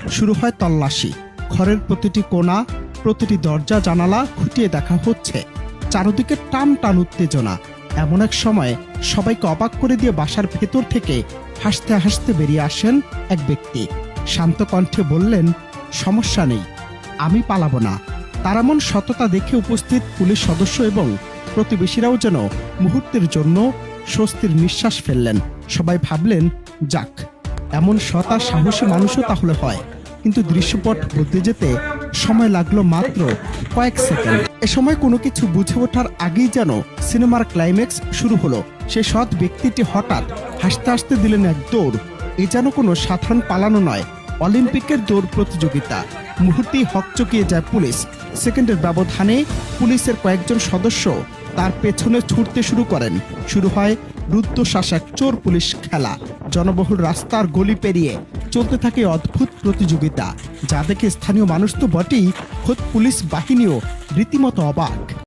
শুরু হয় তল্লাশি। ঘরের প্রতিটি কোণা, প্রতিটি দরজা জানালা খুঁটিয়ে দেখা হচ্ছে। চারদিকে টান টান উত্তেজনা। এমন এক সময় সবাইকে অবাক করে দিয়ে বাসার ভেতর থেকে হাসতে হাসতে বেরিয়ে আসেন এক ব্যক্তি। শান্ত কণ্ঠে বললেন, সমস্যা নেই, আমি পালাবো না। তার এমন সততা দেখে উপস্থিত পুলিশ সদস্য এবং প্রতিবেশীরাও যেন মুহূর্তের জন্য স্বস্তির নিঃশ্বাস ফেললেন। সবাই ভাবলেন, যাক, এমন সৎ আর সাহসী মানুষও তাহলে হয়। কিন্তু দৃশ্যপট বদলে যেতে সময় লাগলো মাত্র কয়েক সেকেন্ড। এ সময় কোনো কিছু বুঝে ওঠার আগেই যেন সিনেমার ক্লাইম্যাক্স শুরু হলো। সে সৎ ব্যক্তিটি হঠাৎ হাসতে হাসতে দিলেন এক দৌড়। এ যেন কোনো সাধারণ পালানো নয়, অলিম্পিকের দৌড় প্রতিযোগিতা। মুহূর্তেই হকচকিয়ে যায় পুলিশ। সেকেন্ডের ব্যবধানে পুলিশের কয়েকজন সদস্য তার পেছনে ছুটতে শুরু করেন। শুরু হয় রুদ্ধশ্বাস এক চোর পুলিশ খেলা। জনবহুল রাস্তার গলি পেরিয়ে চলতে থাকে অদ্ভুত প্রতিযোগিতা, যা দেখে স্থানীয় মানুষ তো বটেই, খোদ পুলিশ বাহিনীও রীতিমতো অবাক।